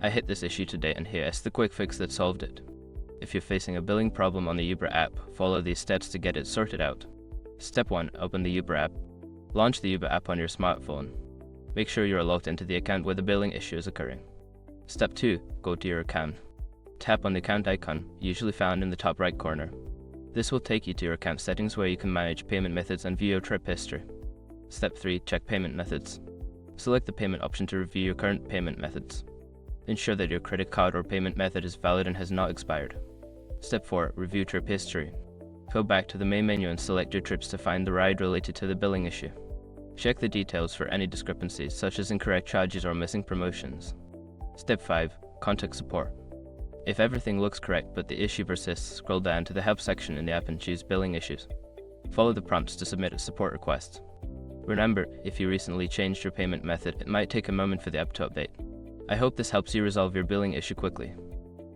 I hit this issue today and here is the quick fix that solved it. If you're facing a billing problem on the Uber app, follow these steps to get it sorted out. Step 1. Open the Uber app. Launch the Uber app on your smartphone. Make sure you are logged into the account where the billing issue is occurring. Step 2. Go to your account. Tap on the account icon, usually found in the top right corner. This will take you to your account settings where you can manage payment methods and view your trip history. Step 3. Check payment methods. Select the payment option to review your current payment methods. Ensure that your credit card or payment method is valid and has not expired. Step 4. Review trip history. Go back to the main menu and select your trips to find the ride related to the billing issue. Check the details for any discrepancies such as incorrect charges or missing promotions. Step 5. Contact support. If everything looks correct but the issue persists, scroll down to the help section in the app and choose billing issues. Follow the prompts to submit a support request. Remember, if you recently changed your payment method, it might take a moment for the app to update. I hope this helps you resolve your billing issue quickly.